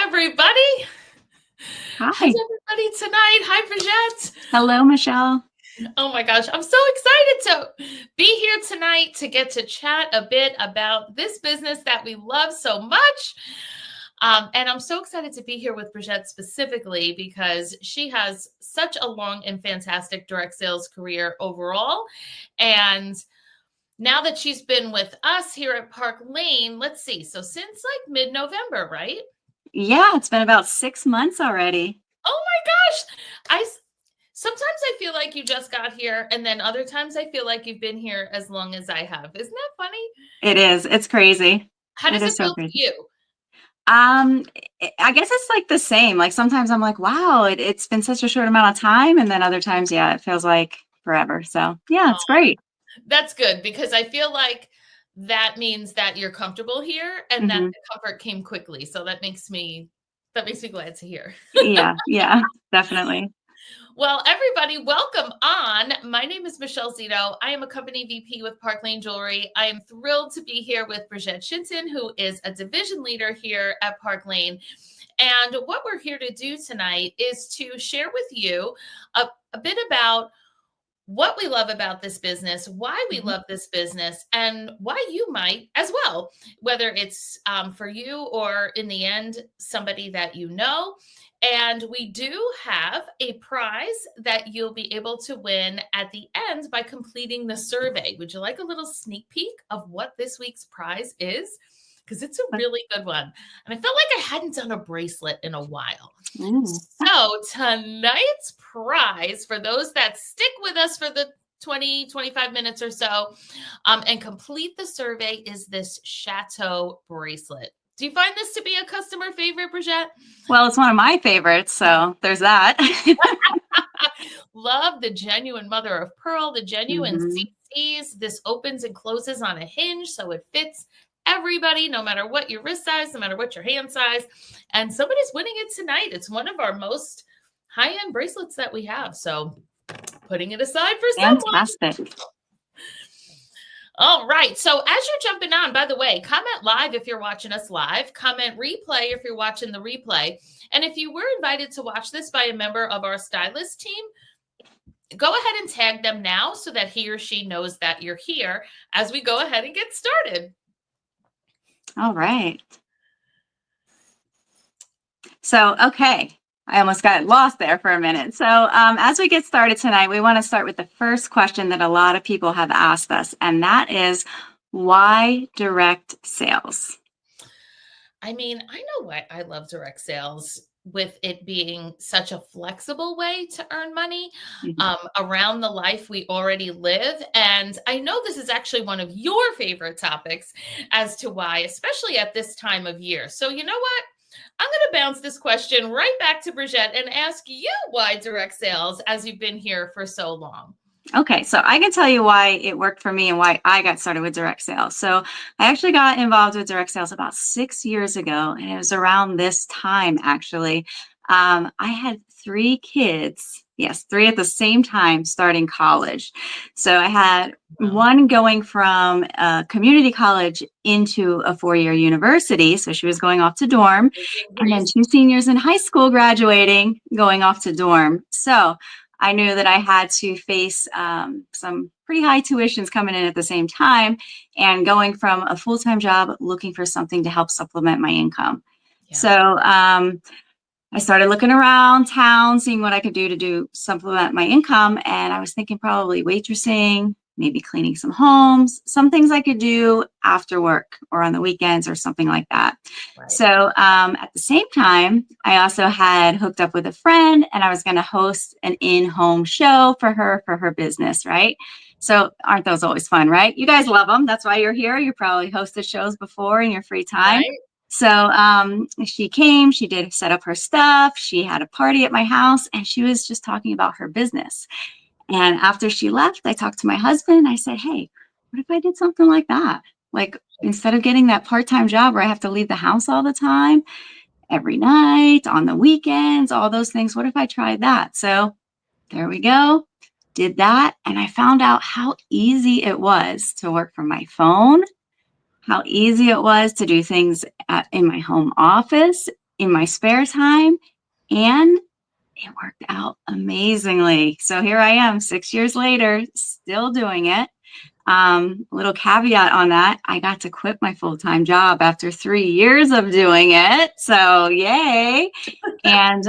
everybody. How's Hi. everybody tonight? Hi, Brigitte. Hello, Michelle. Oh my gosh, I'm so excited to be here tonight to get to chat a bit about this business that we love so much. And I'm so excited to be here with Brigitte specifically because she has such a long and fantastic direct sales career overall. And now that she's been with us here at Park Lane, let's see. So since like mid-November, right? Yeah, it's been about 6 months already. Oh my gosh. Sometimes I feel like you just got here, and then other times I feel like you've been here as long as I have. Isn't that funny? It is. It's crazy. How It does is it so feel to crazy. you? Um, I guess it's like the same. Like sometimes I'm like, wow, it's been such a short amount of time. And then other times, yeah, it feels like forever. So yeah, it's Oh, great. that's good because I feel like that means that you're comfortable here and that Hmm. the comfort came quickly. So that makes me glad to hear. Yeah, yeah, definitely. Well, everybody, welcome on. My name is Michelle Zito. I am a company VP with Park Lane Jewelry. I am thrilled to be here with Brigitte Shinton, who is a division leader here at Park Lane. And what we're here to do tonight is to share with you a bit about what we love about this business, why we Mhm. love this business, and why you might as well, whether it's for you or in the end, somebody that you know. And we do have a prize that you'll be able to win at the end by completing the survey. Would you like a little sneak peek of what this week's prize is? Because it's a really good one. And I felt like I hadn't done a bracelet in a while. Ooh. So tonight's prize for those that stick with us for the 25 minutes or so and complete the survey is this Chateau bracelet. Do you find this to be a customer favorite, Brigitte? Well, it's one of my favorites, so there's that. Love the genuine mother of pearl, the genuine Hmm. CCs. This opens and closes on a hinge, so it fits everybody, no matter what your wrist size, no matter what your hand size. And somebody's winning it tonight. It's one of our most high-end bracelets that we have. So putting it aside for someone. Fantastic. All right. So as you're jumping on, by the way, comment live if you're watching us live, comment replay if you're watching the replay. And if you were invited to watch this by a member of our stylist team, go ahead and tag them now so that he or she knows that you're here as we go ahead and get started. All right. So, okay. I almost got lost there for a minute. So, as we get started tonight, we want to start with the first question that a lot of people have asked us, and that is why direct sales? I mean, I know why I love direct sales with it being such a flexible way to earn money Mhm. around the life we already live. And I know this is actually one of your favorite topics as to why, especially at this time of year. So, you know what? I'm going to bounce this question right back to Brigitte and ask you why direct sales as you've been here for so long. Okay, so I can tell you why it worked for me and why I got started with direct sales. So, I actually got involved with direct sales about 6 years ago, and it was around this time actually. I had three kids, yes, three at the same time starting college. So, I had Wow. one going from a community college into a 4 year university. So, she was going off to dorm, Big and then breeze. two seniors in high school graduating, going off to dorm. So, I knew that I had to face some pretty high tuitions coming in at the same time and going from a full time job looking for something to help supplement my income. Yeah. So I started looking around town, seeing what I could do to supplement my income. And I was thinking probably waitressing, maybe cleaning some homes, some things I could do after work or on the weekends or something like that. Right. So at the same time, I also had hooked up with a friend and I was going to host an in-home show for her business, right? So aren't those always fun, right? You guys love them. That's why you're here. You probably hosted shows before in your free time. Right. So she came, she did set up her stuff. She had a party at my house and she was just talking about her business. And after she left, I talked to my husband. I said, hey, what if I did something like that? Like instead of getting that part-time job where I have to leave the house all the time, every night, on the weekends, all those things, what if I tried that? So there we go. Did that. And I found out how easy it was to work from my phone, how easy it was to do things in my home office. in my spare time, and it worked out amazingly. So here I am 6 years later, still doing it. Little caveat on that, I got to quit my full-time job after 3 years of doing it. So yay. And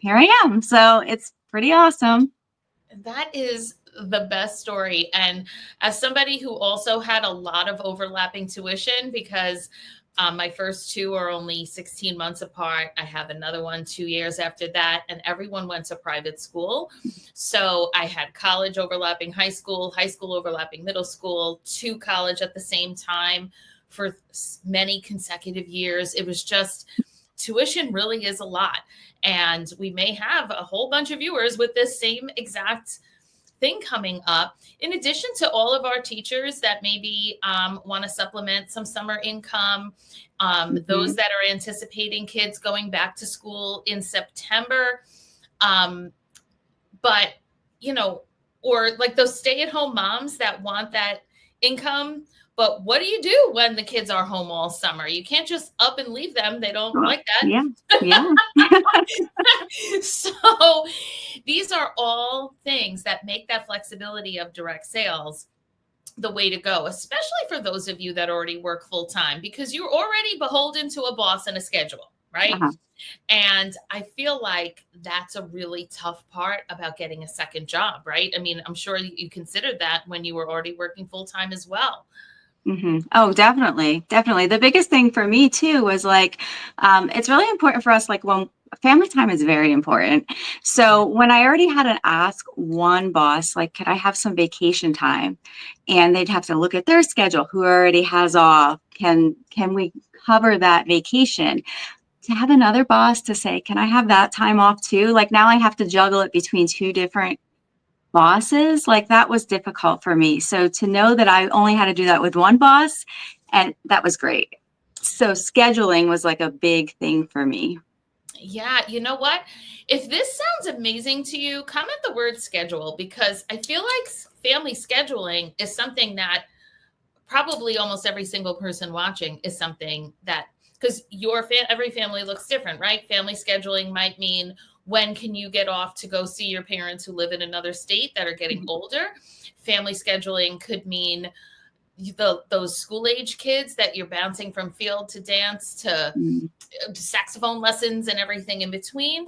here I am. So it's pretty awesome. That is the best story. And as somebody who also had a lot of overlapping tuition, because my first two are only 16 months apart. I have another one 2 years after that, and everyone went to private school. So I had college overlapping high school overlapping middle school, to college at the same time for many consecutive years. It was just, tuition really is a lot. And we may have a whole bunch of viewers with this same exact thing coming up, in addition to all of our teachers that maybe want to supplement some summer income, those that are anticipating kids going back to school in September, but, you know, or like those stay-at-home moms that want that income. But what do you do when the kids are home all summer? You can't just up and leave them. They don't like that. Yeah. So these are all things that make that flexibility of direct sales the way to go, especially for those of you that already work full time, because you're already beholden to a boss and a schedule, right? And I feel like that's a really tough part about getting a second job, right? I mean, I'm sure you considered that when you were already working full time as well. Oh, definitely. Definitely. The biggest thing for me too was like, it's really important for us, like when family time is very important. So when I already had to ask one boss, like, could I have some vacation time? And they'd have to look at their schedule, who already has off. Can we cover that vacation? To have another boss to say, can I have that time off too? Like now I have to juggle it between two different bosses, like that was difficult for me. So to know that I only had to do that with one boss, and that was great. So scheduling was like a big thing for me. Yeah, you know what? If this sounds amazing to you, comment the word schedule, because I feel like family scheduling is something that probably almost every single person watching is something that, because every family looks different, right? Family scheduling might mean, when can you get off to go see your parents who live in another state that are getting older? Family scheduling could mean those school age kids that you're bouncing from field to dance to saxophone lessons and everything in between.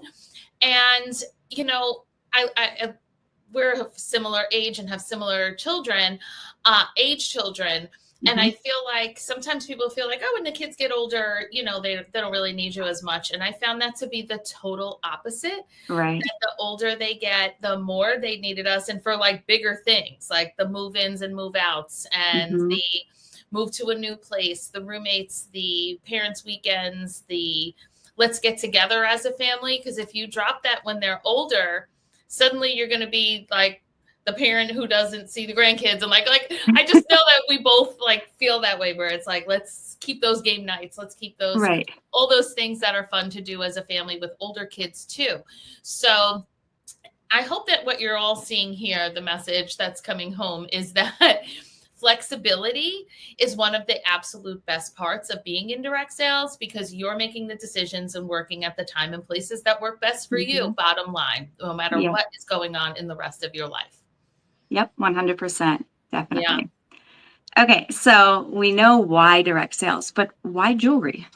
And, you know, we're of similar age and have similar children, age children. And I feel like sometimes people feel like, oh, when the kids get older, you know, they don't really need you as much. And I found that to be the total opposite. Right. That the older they get, the more they needed us. And for like bigger things, like the move-ins and move-outs and the move to a new place, the roommates, the parents' weekends, the let's get together as a family. Because if you drop that when they're older, suddenly you're going to be like the parent who doesn't see the grandkids. And like I just know that we both like feel that way, where it's like, let's keep those game nights. Let's keep those, all those things that are fun to do as a family with older kids too. So I hope that what you're all seeing here, the message that's coming home, is that flexibility is one of the absolute best parts of being in direct sales, because you're making the decisions and working at the time and places that work best for you, bottom line, no matter what is going on in the rest of your life. Yep, 100%. Definitely. Yeah. Okay, so we know why direct sales, but why jewelry?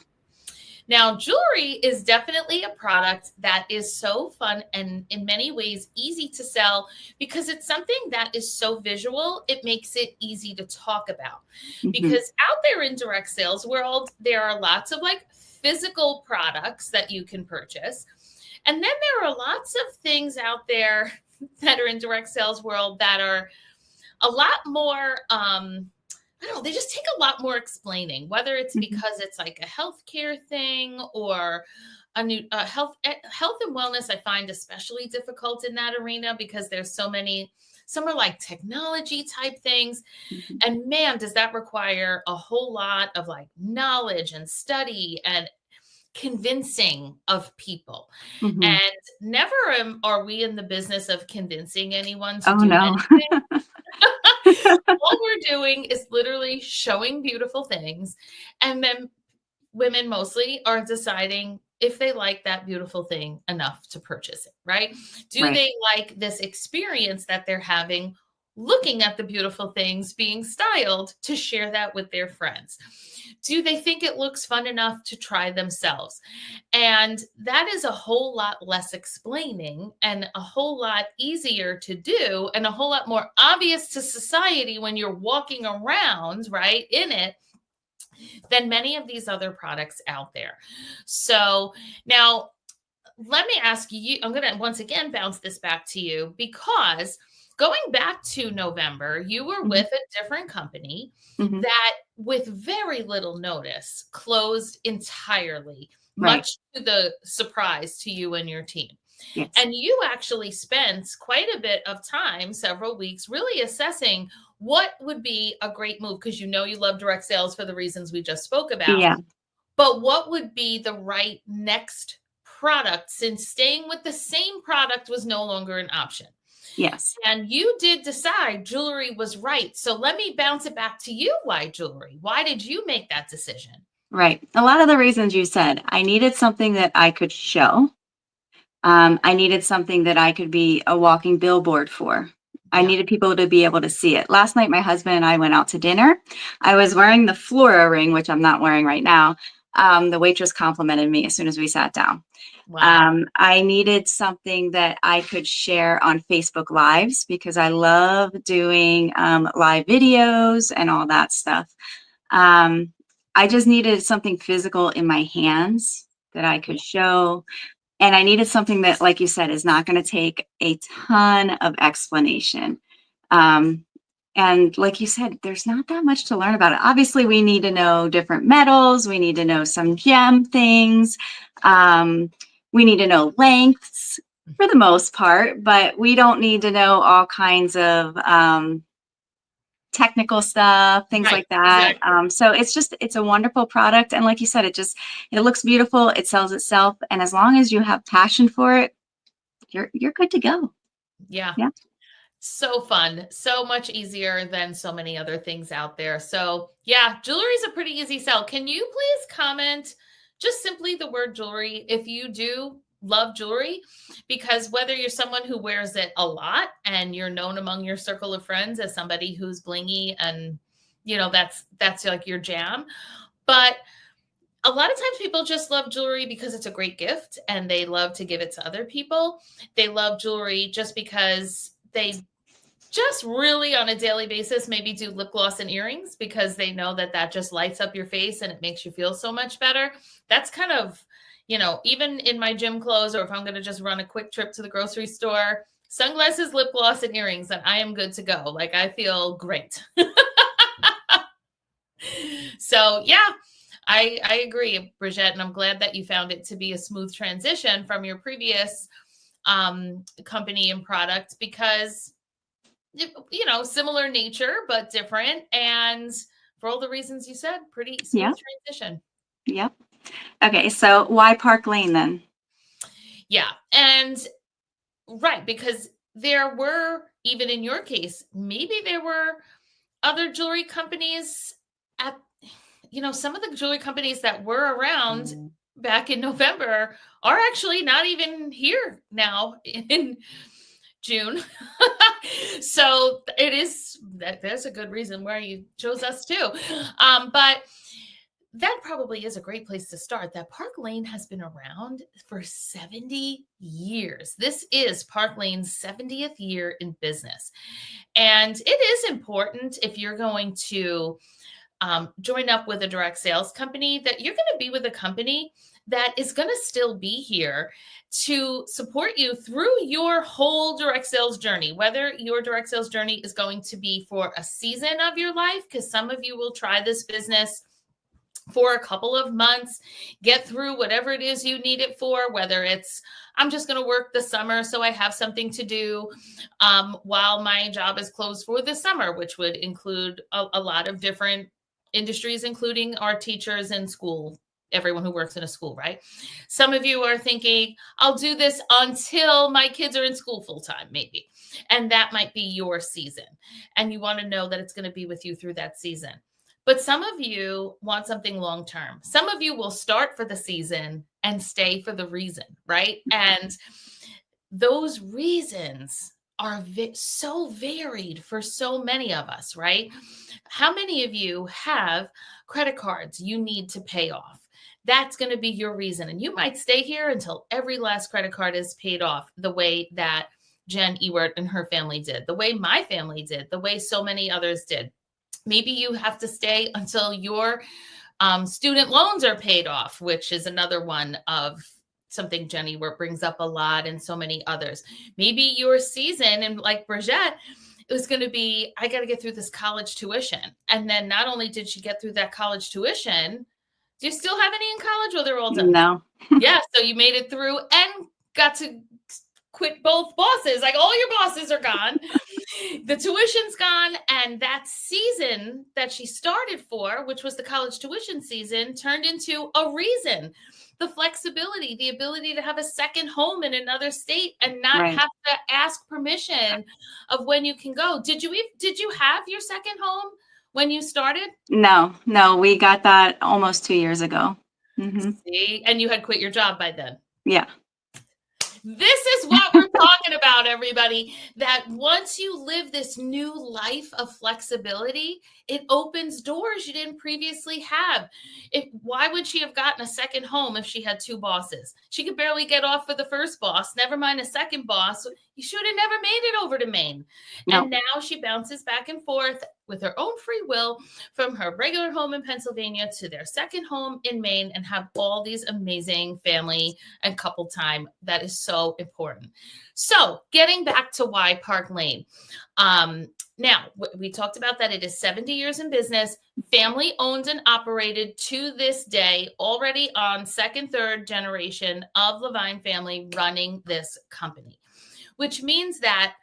Now, jewelry is definitely a product that is so fun and in many ways easy to sell, because it's something that is so visual. It makes it easy to talk about, because out there in direct sales world, there are lots of like physical products that you can purchase. And then there are lots of things out there that are in direct sales world that are a lot more, I don't know, they just take a lot more explaining, whether it's because it's like a healthcare thing or a new health and wellness. I find especially difficult in that arena, because there's so many, some are like technology type things. And man, does that require a whole lot of like knowledge and study and convincing of people. And never are we in the business of convincing anyone to do anything. All we're doing is literally showing beautiful things and then women mostly are deciding if they like that beautiful thing enough to purchase it, right? Do Right. they like this experience that they're having looking at the beautiful things being styled to share that with their friends? Do they think it looks fun enough to try themselves? And that is a whole lot less explaining and a whole lot easier to do and a whole lot more obvious to society when you're walking around, right, in it than many of these other products out there. So now let me ask you, I'm going to once again bounce this back to you because going back to November, you were Mhm. with a different company Mhm. that, with very little notice, closed entirely, Right. much to the surprise to you and your team. Yes. And you actually spent quite a bit of time, several weeks, really assessing what would be a great move because you know you love direct sales for the reasons we just spoke about. Yeah. But what would be the right next product since staying with the same product was no longer an option? Yes. And you did decide jewelry was right. So let me bounce it back to you. Why jewelry? Why did you make that decision? Right. A lot of the reasons you said, I needed something that I could show. I needed something that I could be a walking billboard for. I Yeah. needed people to be able to see it. Last night, my husband and I went out to dinner. I was wearing the Flora ring, which I'm not wearing right now. The waitress complimented me as soon as we sat down. Wow. I needed something that I could share on Facebook Lives because I love doing live videos and all that stuff. Um, I just needed something physical in my hands that I Yeah. could show. And I needed something that, like you said, is not going to take a ton of explanation. Um, and like you said, there's not that much to learn about it. Obviously, we need to know different metals. We need to know some gem things. Um, we need to know lengths for the most part, but we don't need to know all kinds of technical stuff, things Right. like that. Exactly. So it's a wonderful product. And like you said, it looks beautiful. It sells itself. And as long as you have passion for it, you're good to go. Yeah. Yeah. So fun, so much easier than so many other things out there. So, yeah, jewelry is a pretty easy sell. Can you please comment just simply the word jewelry if you do love jewelry? Because whether you're someone who wears it a lot and you're known among your circle of friends as somebody who's blingy and that's like your jam, but a lot of times people just love jewelry because it's a great gift and they love to give it to other people. They love jewelry just because they just really on a daily basis maybe do lip gloss and earrings because they know that that just lights up your face and it makes you feel so much better. That's kind of, even in my gym clothes or if I'm going to just run a quick trip to the grocery store, sunglasses, lip gloss, and earrings, and I am good to go. Like I feel great. So yeah, I agree, Bridget, and I'm glad that you found it to be a smooth transition from your previous company and product because similar nature, but different. And for all the reasons you said, pretty Yeah. smooth transition. Yep. Okay. So why Park Lane then? Yeah. And right, because there were, even in your case, maybe there were other jewelry companies some of the jewelry companies that were around back in November are actually not even here now in June. So there's a good reason why you chose us too. But that probably is a great place to start. That Park Lane has been around for 70 years. This is Park Lane's 70th year in business. And it is important if you're going to join up with a direct sales company that you're going to be with a company that is going to still be here to support you through your whole direct sales journey, whether your direct sales journey is going to be for a season of your life, because some of you will try this business for a couple of months, get through whatever it is you need it for, whether it's, I'm just going to work the summer so I have something to do while my job is closed for the summer, which would include a lot of different industries, including our teachers in school, everyone who works in a school, right? Some of you are thinking, I'll do this until my kids are in school full time, maybe. And that might be your season. And you want to know that it's going to be with you through that season. But some of you want something long-term. Some of you will start for the season and stay for the reason, right? And those reasons are so varied for so many of us, right? How many of you have credit cards you need to pay off? That's going to be your reason. And you might stay here until every last credit card is paid off, the way that Jen Ewert and her family did, the way my family did, the way so many others did. Maybe you have to stay until your student loans are paid off, which is another one of something Jenny brings up a lot, and so many others. Maybe your season, and like Bridget, it was going to be, I got to get through this college tuition. And then not only did she get through that college tuition, do you still have any in college, or they're all done? No. Yeah, so you made it through and got to quit both bosses. Like, all your bosses are gone. The tuition's gone, and that season that she started for, which was the college tuition season, turned into a reason. The flexibility, the ability to have a second home in another state and not have to ask permission of when you can go. Did you have your second home when you started? No, we got that almost 2 years ago. Mm-hmm. See, and you had quit your job by then. Yeah. This is what we're talking about, everybody, that once you live this new life of flexibility, it opens doors you didn't previously have. Why would she have gotten a second home if she had two bosses? She could barely get off for the first boss, never mind a second boss. You should have never made it over to Maine. No. And now she bounces back and forth with her own free will from her regular home in Pennsylvania to their second home in Maine, and have all these amazing family and couple time that is so important. So getting back to Y Park Lane. Now, we talked about that it is 70 years in business, family owned and operated to this day, already on second, third generation of Levine family running this company, which means that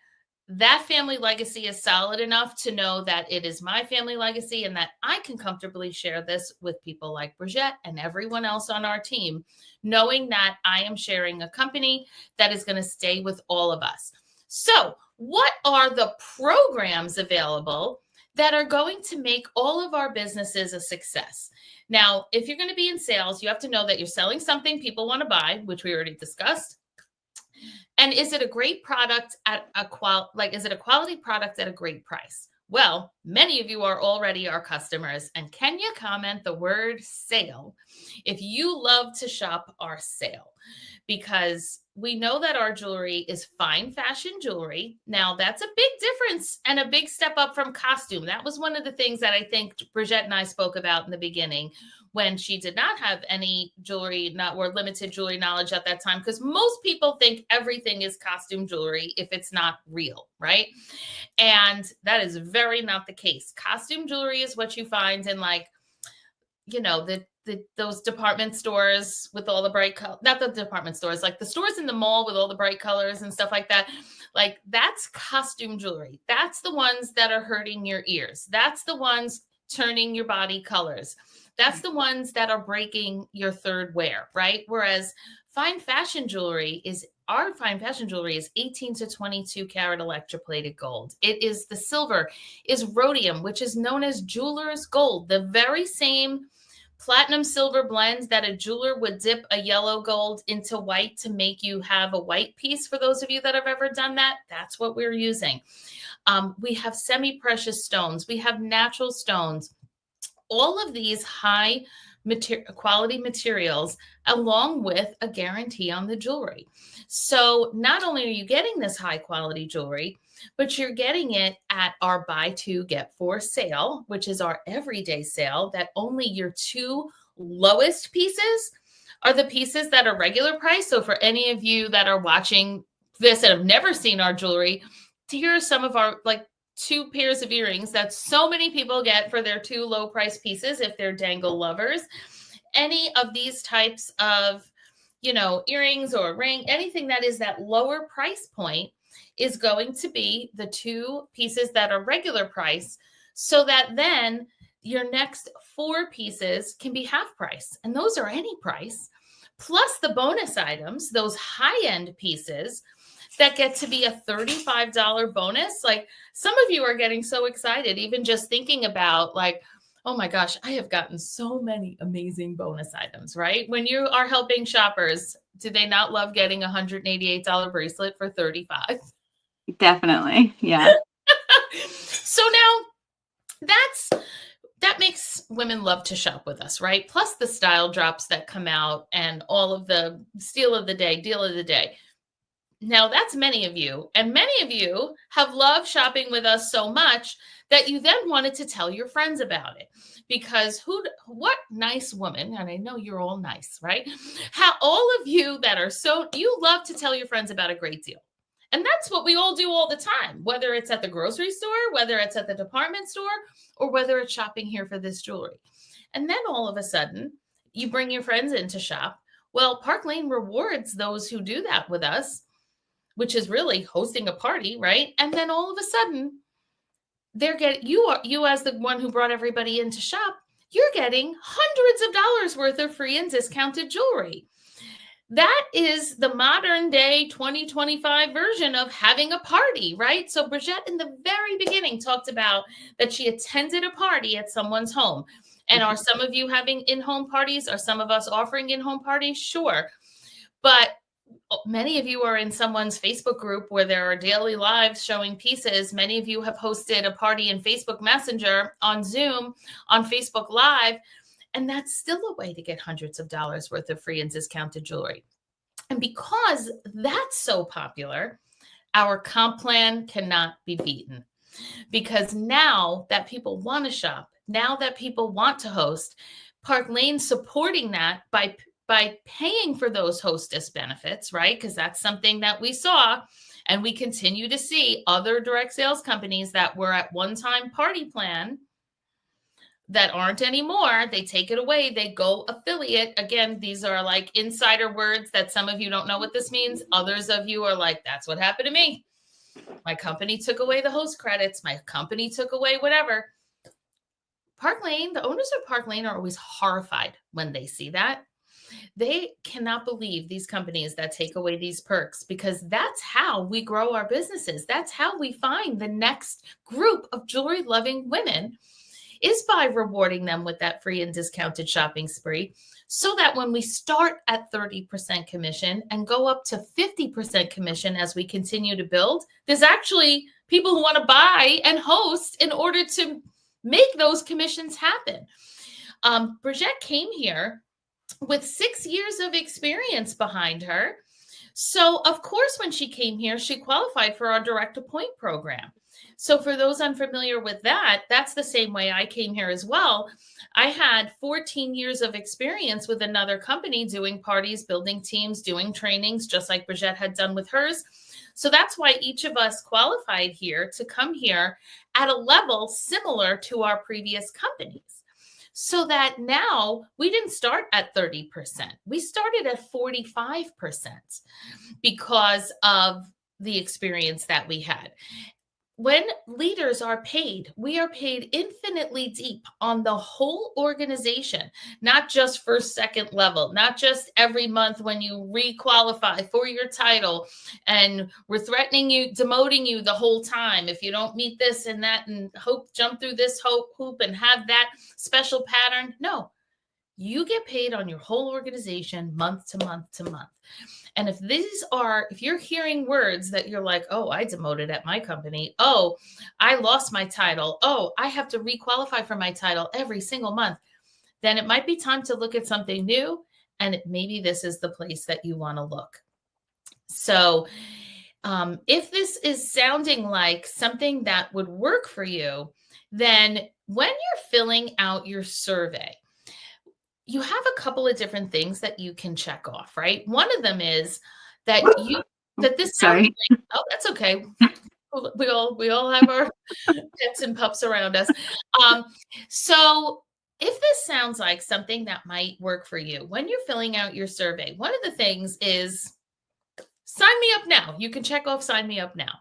family legacy is solid enough to know that it is my family legacy, and that I can comfortably share this with people like Bridget and everyone else on our team, knowing that I am sharing a company that is going to stay with all of us. So what are the programs available that are going to make all of our businesses a success? Now, if you're going to be in sales, you have to know that you're selling something people want to buy, which we already discussed. And is it a great product at is it a quality product at a great price? Well, many of you are already our customers. And can you comment the word sale if you love to shop our sale? Because we know that our jewelry is fine fashion jewelry. Now, that's a big difference and a big step up from costume. That was one of the things that I think Bridget and I spoke about in the beginning, when she did not have any jewelry, or limited jewelry knowledge at that time, because most people think everything is costume jewelry if it's not real, right? And that is very not the case. Costume jewelry is what you find in, like, you know, those department stores with all the bright colors, not the department stores, like the stores in the mall with all the bright colors and stuff like that. Like, that's costume jewelry. That's the ones that are hurting your ears. That's the ones turning your body colors. That's the ones that are breaking your third wear, right? Whereas fine fashion jewelry is 18 to 22 karat electroplated gold. It is the silver is rhodium, which is known as jeweler's gold, the very same platinum silver blend that a jeweler would dip a yellow gold into white to make you have a white piece. For those of you that have ever done that, that's what we're using. We have semi-precious stones. We have natural stones. All of these high quality materials, along with a guarantee on the jewelry. So not only are you getting this high quality jewelry, but you're getting it at our buy two, get four sale, which is our everyday sale, that only your two lowest pieces are the pieces that are regular price. So for any of you that are watching this and have never seen our jewelry, here are some of our, like, 2 pairs of earrings that so many people get for their 2 low price pieces if they're dangle lovers. Any of these types of, earrings or ring, anything that is that lower price point is going to be the 2 pieces that are regular price, so that then your next 4 pieces can be half price. And those are any price, plus the bonus items, those high-end pieces that get to be a $35 bonus. Like, some of you are getting so excited, even just thinking about, like, Oh my gosh, I have gotten so many amazing bonus items, right? When you are helping shoppers, do they not love getting a $188 bracelet for 35? Definitely. Yeah. So now that makes women love to shop with us, right? Plus the style drops that come out and all of the steal of the day, deal of the day. Now, that's many of you, and many of you have loved shopping with us so much that you then wanted to tell your friends about it. Because what nice woman, and I know you're all nice, right? How all of you that are you love to tell your friends about a great deal. And that's what we all do all the time, whether it's at the grocery store, whether it's at the department store, or whether it's shopping here for this jewelry. And then all of a sudden, you bring your friends in to shop. Well, Park Lane rewards those who do that with us, which is really hosting a party, right? And then all of a sudden, you as the one who brought everybody in to shop, you're getting hundreds of dollars worth of free and discounted jewelry. That is the modern day 2025 version of having a party, right? So Bridgette in the very beginning talked about that she attended a party at someone's home. And are some of you having in-home parties? Are some of us offering in-home parties? Sure. But many of you are in someone's Facebook group where there are daily lives showing pieces. Many of you have hosted a party in Facebook Messenger, on Zoom, on Facebook Live, and that's still a way to get hundreds of dollars worth of free and discounted jewelry. And because that's so popular, our comp plan cannot be beaten. Because now that people want to shop, now that people want to host, Park Lane supporting that by paying for those hostess benefits, right? Because that's something that we saw and we continue to see other direct sales companies that were at one time party plan that aren't anymore. They take it away. They go affiliate. Again, these are like insider words that some of you don't know what this means. Others of you are like, that's what happened to me. My company took away the host credits. My company took away whatever. Park Lane, the owners of Park Lane are always horrified when they see that. They cannot believe these companies that take away these perks, because that's how we grow our businesses. That's how we find the next group of jewelry loving women, is by rewarding them with that free and discounted shopping spree, so that when we start at 30% commission and go up to 50% commission as we continue to build, there's actually people who want to buy and host in order to make those commissions happen. Bridgette came here with 6 years of experience behind her. So, of course, when she came here, she qualified for our direct appoint program. So for those unfamiliar with that, that's the same way I came here as well. I had 14 years of experience with another company doing parties, building teams, doing trainings, just like Bridgette had done with hers. So that's why each of us qualified here to come here at a level similar to our previous companies. So that now we didn't start at 30%. We started at 45% because of the experience that we had. When leaders are paid, we are paid infinitely deep on the whole organization, not just first, second level, not just every month when you re-qualify for your title and we're threatening you, demoting you the whole time if you don't meet this and that and jump through this hoop and have that special pattern. No, you get paid on your whole organization month to month to month. And if you're hearing words that you're like, oh, I demoted at my company. Oh, I lost my title. Oh, I have to requalify for my title every single month. Then it might be time to look at something new. And maybe this is the place that you want to look. So if this is sounding like something that would work for you, then when you're filling out your survey, you have a couple of different things that you can check off, right? One of them is that Sorry. Oh, that's okay. We all have our pets and pups around us. So if this sounds like something that might work for you, when you're filling out your survey, one of the things is sign me up now. You can check off sign me up now.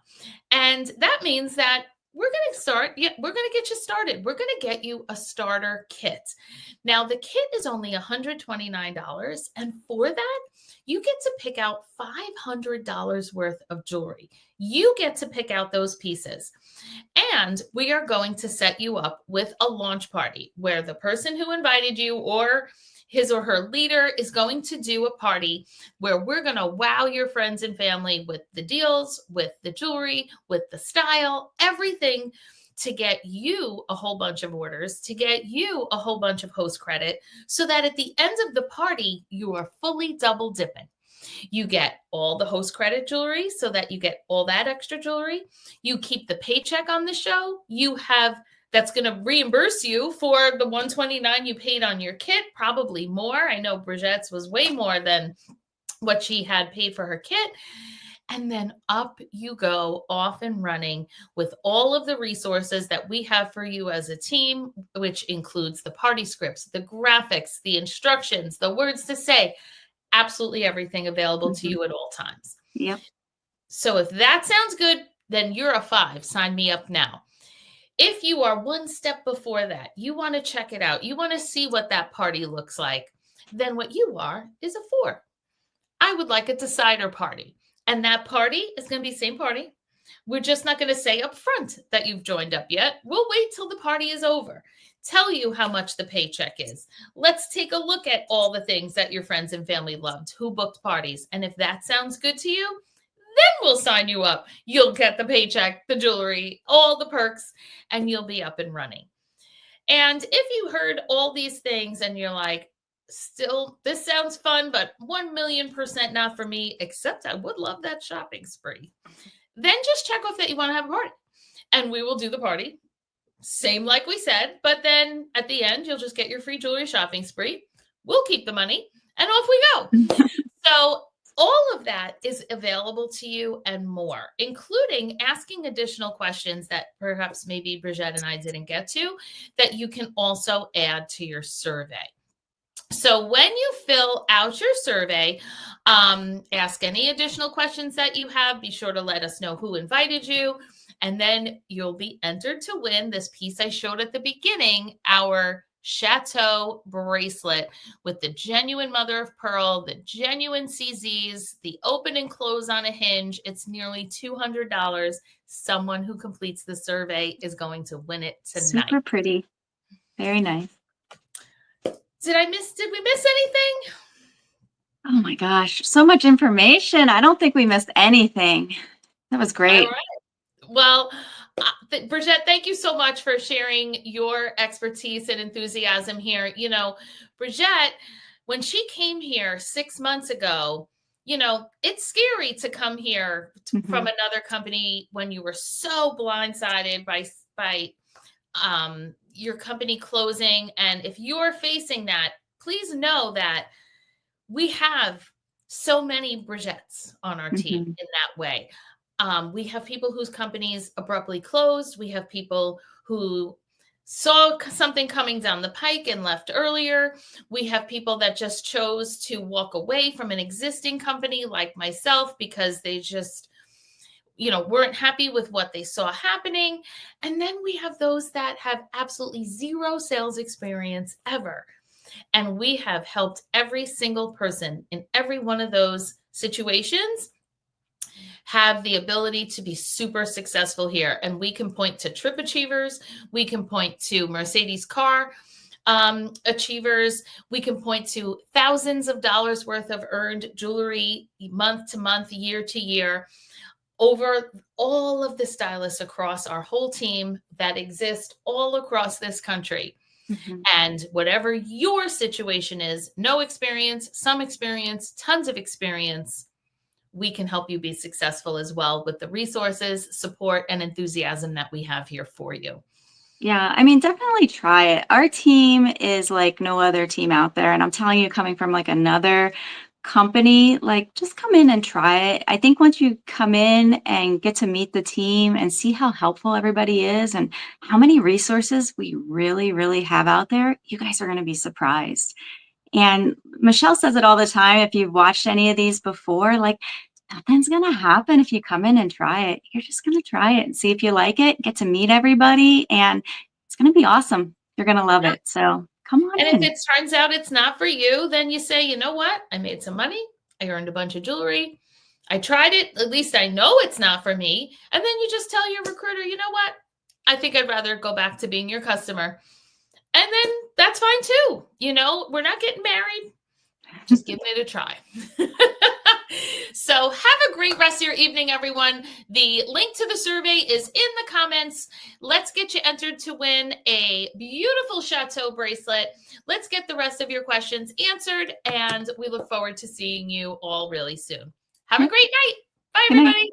And that means that we're going to start. Yeah, we're going to get you started. We're going to get you a starter kit. Now, the kit is only $129. And for that, you get to pick out $500 worth of jewelry. You get to pick out those pieces. And we are going to set you up with a launch party where the person who invited you or his or her leader is going to do a party where we're going to wow your friends and family with the deals, with the jewelry, with the style, everything to get you a whole bunch of orders, to get you a whole bunch of host credit, so that at the end of the party, you are fully double dipping. You get all the host credit jewelry so that you get all that extra jewelry. You keep the paycheck on the show. You have that's going to reimburse you for the $129 you paid on your kit, probably more. I know Bridgette's was way more than what she had paid for her kit. And then up you go, off and running with all of the resources that we have for you as a team, which includes the party scripts, the graphics, the instructions, the words to say, absolutely everything available to you at all times. Yep. So if that sounds good, then you're a 5. Sign me up now. If you are one step before that, you want to check it out, you want to see what that party looks like, then what you are is a 4. I would like a decider party. And that party is going to be the same party. We're just not going to say up front that you've joined up yet. We'll wait till the party is over. Tell you how much the paycheck is. Let's take a look at all the things that your friends and family loved, who booked parties. And if that sounds good to you, then we'll sign you up. You'll get the paycheck, the jewelry, all the perks, and you'll be up and running. And if you heard all these things and you're like, still, this sounds fun, but 1,000,000% not for me, except I would love that shopping spree, then just check off that you want to have a party. And we will do the party. Same like we said, but then at the end, you'll just get your free jewelry shopping spree. We'll keep the money and off we go. So all of that is available to you and more, including asking additional questions that perhaps maybe Bridgette and I didn't get to, that you can also add to your survey. So when you fill out your survey, ask any additional questions that you have. Be sure to let us know who invited you. And then you'll be entered to win this piece I showed at the beginning, our Chateau bracelet with the genuine mother of pearl, the genuine CZs, the open and close on a hinge. It's nearly $200. Someone who completes the survey is going to win it tonight. Super pretty. Very nice. Did we miss anything? Oh my gosh, so much information. I don't think we missed anything. That was great. All right. Well, Bridgette, thank you so much for sharing your expertise and enthusiasm here. You know, Bridgette, when she came here 6 months ago, you know, it's scary to come here from another company when you were so blindsided by your company closing. And if you're facing that, please know that we have so many Bridgettes on our team in that way. We have people whose companies abruptly closed. We have people who saw something coming down the pike and left earlier. We have people that just chose to walk away from an existing company like myself because they just, you know, weren't happy with what they saw happening. And then we have those that have absolutely zero sales experience ever. And we have helped every single person in every one of those situations have the ability to be super successful here. And we can point to Trip Achievers. We can point to Mercedes car achievers. We can point to thousands of dollars worth of earned jewelry month to month, year to year, over all of the stylists across our whole team that exist all across this country. And whatever your situation is, no experience, some experience, tons of experience, we can help you be successful as well with the resources, support, and enthusiasm that we have here for you. Yeah, I mean, definitely try it. Our team is like no other team out there. And I'm telling you, coming from like another company, like just come in and try it. I think once you come in and get to meet the team and see how helpful everybody is and how many resources we really, really have out there, you guys are going to be surprised. And Michelle says it all the time. If you've watched any of these before, like, nothing's going to happen if you come in and try it. You're just going to try it and see if you like it, get to meet everybody, and it's going to be awesome. You're going to love it. So come on And in. if it turns out it's not for you, then you say, you know what? I made some money. I earned a bunch of jewelry. I tried it. At least I know it's not for me. And then you just tell your recruiter, you know what? I think I'd rather go back to being your customer. And then that's fine too. You know, we're not getting married. Just giving it a try. So have a great rest of your evening, everyone. The link to the survey is in the comments. Let's get you entered to win a beautiful Chateau bracelet. Let's get the rest of your questions answered, and we look forward to seeing you all really soon. Have a great night. Bye, everybody.